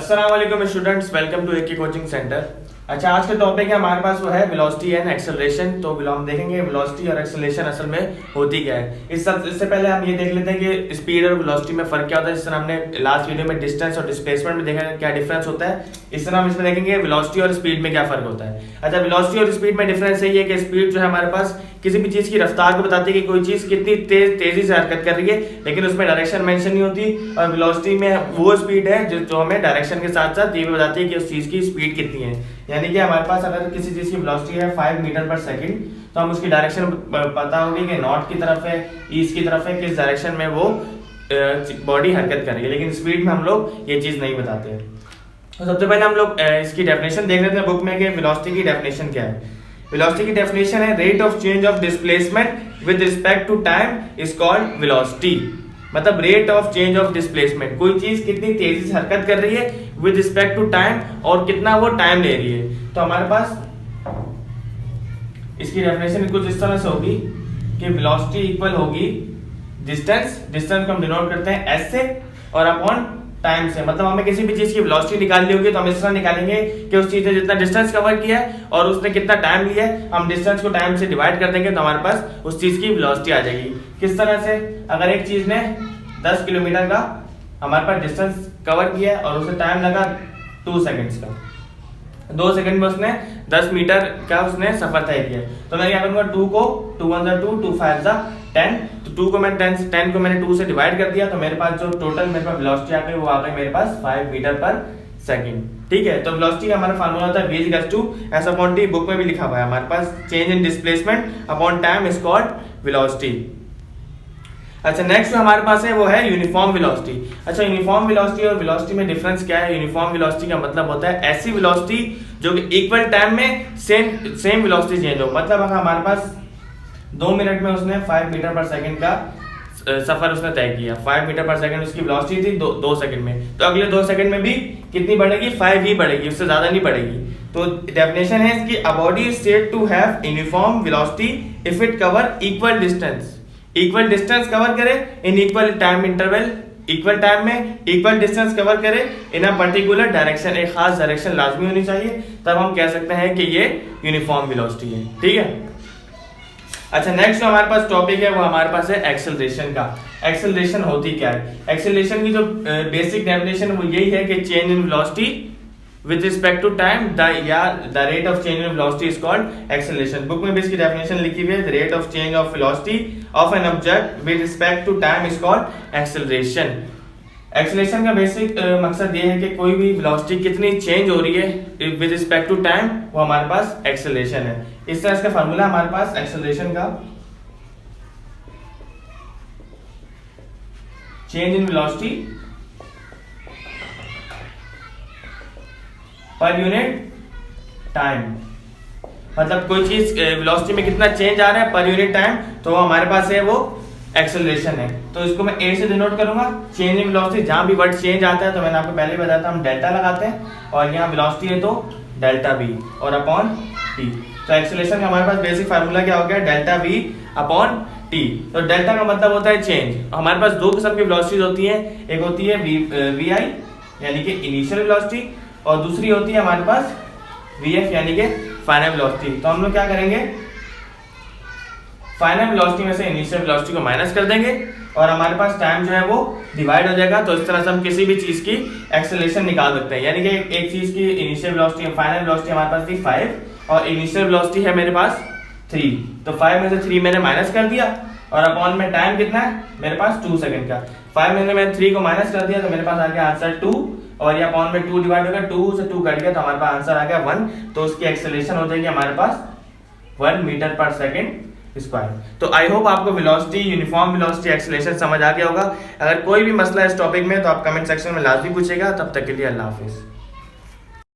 अस्सलाम वालेकुम students, welcome to AK coaching centre. अच्छा, आज का टॉपिक है हमारे पास वो है वेलोसिटी एंड एक्सेलरेशन। तो हम देखेंगे वेलोसिटी और एक्सेलरेशन असल में होती क्या है। इससे पहले हम ये देख लेते हैं कि स्पीड और वेलोसिटी में फर्क क्या होता है। जिस तरह हमने लास्ट वीडियो में डिस्टेंस और डिस्प्लेसमेंट में देखा क्या डिफरेंस होता है, इस तरह हम इसमें देखेंगे वेलोसिटी और स्पीड में क्या फर्क होता है। अच्छा, वेलोसिटी और स्पीड में डिफरेंस यही है कि स्पीड जो है हमारे पास किसी भी चीज की रफ्तार को बताती है कि कोई चीज कितनी तेजी से हरकत कर रही है, लेकिन उसमें डायरेक्शन मेंशन नहीं होती। और वेलोसिटी में वो स्पीड है जो हमें डायरेक्शन के साथ साथ ये भी बताती है कि उस चीज की स्पीड कितनी है। यानी कि हमारे पास अगर किसी चीज की वेलोसिटी है 5 मीटर पर सेकंड, तो हम उसकी डायरेक्शन पता होगी कि नॉर्थ की तरफ है, ईस्ट की तरफ है, किस डायरेक्शन में वो बॉडी हरकत कर रही है। लेकिन स्पीड में हम लोग ये चीज नहीं बताते हैं। तो सबसे पहले हम लोग इसकी डेफिनेशन देख लेते हैं बुक में कि वेलोसिटी की डेफिनेशन क्या है। वेलोसिटी की डेफिनेशन है rate of change of displacement with respect to time is called velocity. मतलब rate of change of displacement, कोई चीज कितनी तेजी से हरकत कर रही है विद रिस्पेक्ट टू टाइम, और कितना वो टाइम ले रही है। तो हमारे पास इसकी डेफिनेशन कुछ इस तरह से होगी कि वेलोसिटी इक्वल होगी डिस्टेंस को हम डिनोट करते हैं एस से और अपॉन टाइम से। मतलब हमें किसी भी चीज की वेलोसिटी निकालनी होगी तो हम इस तरह निकालेंगे कि उस चीज ने जितना डिस्टेंस कवर किया है और उसने कितना टाइम लिया है, हम डिस्टेंस को टाइम से डिवाइड कर देंगे तो हमारे पास उस चीज की वेलोसिटी आ जाएगी। किस तरह से, अगर एक चीज ने 10 किलोमीटर का हमारे पास डिस्टेंस कवर किया है और उसे टाइम लगा 2 सेकंड्स का, 2 सेकंड में उसने 10 मीटर का उसने सफर तय किया, तो मैं क्या करूंगा 2 को 2 1 2 2 5 10, तो 2 को मैंने 10 को मैंने 2 से डिवाइड कर दिया, तो मेरे पास जो टोटल मेरे पास वेलोसिटी आ गई वो आ गई मेरे पास 5 मीटर पर सेकंड। ठीक है, तो वेलोसिटी का हमारा फार्मूला होता है v equals to s upon t। Book में भी लिखा हुआ है हमारे पास, change in displacement upon time is called velocity. अच्छा, नेक्स्ट जो हमारे पास है वो है यूनिफॉर्म वेलोसिटी। अच्छा, यूनिफॉर्म वेलोसिटी और वेलोसिटी में डिफरेंस क्या है। यूनिफॉर्म वेलोसिटी का मतलब होता है ऐसी वेलोसिटी जो कि इक्वल टाइम में सेम वेलोसिटी चेंज हो। मतलब अगर हमारे पास 2 मिनट में उसने 5 मीटर पर सेकंड का सफर उसने तय किया, 5 मीटर पर सेकंड उसकी वेलोसिटी थी 2 सेकंड में, तो अगले 2 सेकंड में भी कितनी बढ़ेगी, 5 ही बढ़ेगी, उससे ज्यादा नहीं बढ़ेगी। तो डेफिनेशन है इसकी, a body is said to have uniform velocity if it cover equal distance cover करे in equal time interval, equal time में इक्वल डिस्टेंस कवर करे इन अ पर्टिकुलर डायरेक्शन, एक खास डायरेक्शन लाजमी होनी चाहिए, तब हम कह सकते हैं कि ये यूनिफॉर्म वेलोसिटी है। ठीक है। अच्छा, नेक्स्ट जो हमारे पास टॉपिक है वो हमारे पास है एक्सेलरेशन का। एक्सेलरेशन होती क्या है। एक्सेलरेशन की जो बेसिक डेफिनेशन वो यही है कि change in velocity with respect to time, the rate of change in velocity is called acceleration. Book में भी इसकी डेफिनेशन लिखी हुई है, the rate of change of velocity of an object with respect to time is called acceleration. Acceleration का basic मकसद ये है कि कोई भी वेलोसिटी कितनी चेंज हो रही है विद रिस्पेक्ट टू टाइम, वो हमारे पास एक्सेलरेशन है। इस तरह इसका फार्मूला हमारे पास एक्सेलरेशन का, change in velocity per unit time. मतलब कोई चीज वेलोसिटी में कितना चेंज आ रहा है पर यूनिट टाइम, तो हमारे पास है वो एक्सेलरेशन है। तो इसको मैं ए से डिनोट करूंगा। चेंज इन वेलोसिटी, जहां भी वर्ड चेंज आता है तो मैंने आपको पहले ही बताया था हम डेल्टा लगाते हैं, और यहाँ वेलोसिटी है तो डेल्टा वी और अपॉन टी। तो एक्सेलरेशन का हमारे पास बेसिक फार्मूला क्या हो गया, डेल्टा वी अपॉन टी। तो डेल्टा का मतलब होता है चेंज। हमारे पास 2 किस्म की वेलोसिटीज होती है, एक होती है वी आई यानी कि इनिशियल वेलोसिटी, और दूसरी होती है हमारे पास वी एफ यानी कि फाइनल वेलोसिटी। तो हम लोग क्या करेंगे, फाइनल वेलोसिटी में से इनिशियल वेलोसिटी को माइनस कर देंगे और हमारे पास टाइम जो है वो डिवाइड हो जाएगा। तो इस तरह से हम किसी भी चीज की एक्सेलरेशन निकाल सकते हैं। यानी कि एक चीज की इनिशियल वेलोसिटी, फाइनल वेलोसिटी हमारे पास थी 5 और इनिशियल वेलोसिटी है मेरे पास 3, तो 5 में से 3 मैंने माइनस कर दिया और अपॉन में टाइम कितना है मेरे पास 2 सेकंड का। 5 में से मैंने 3 को माइनस कर दिया तो मेरे पास आ गया आंसर 2, और ये अपॉन में 2 डिवाइड होगा, 2 से 2 कट गया तो हमारे पास आंसर आ गया 1। तो उसकी एक्सेलरेशन हो जाएगी हमारे पास 1 मीटर पर सेकंड स्क्वायर। तो आई होप आपको वेलोसिटी, यूनिफॉर्म वेलोसिटी, एक्सेलरेशन समझ आ गया होगा। अगर कोई भी मसला है इस टॉपिक में तो आप कमेंट सेक्शन में लाजमी पूछेगा। तब तक के लिए अल्लाह हाफिज।